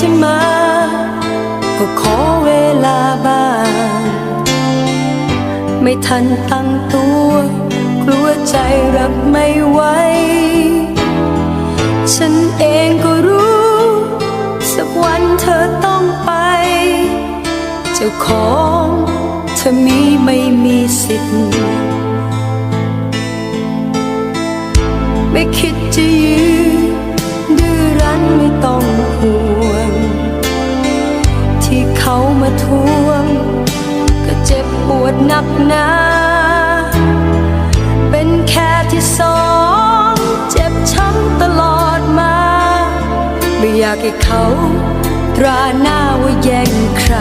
จะมาก็ขอเวลาบ้างไม่ทันตั้งตัวกลัวใจรับไม่ไหวฉันเองก็รู้สักวันเธอต้องไปเจ้าของเธอไม่มีสิทธิ์ไม่คิดจะยื้อดื้อรั้นไม่ต้องห่วงที่เขามาทวงก็เจ็บปวดหนักหนาเป็นแค่ที่สองเจ็บช้ำตลอดมาไม่อยากให้เขาตราหน้าว่าแย่งใคร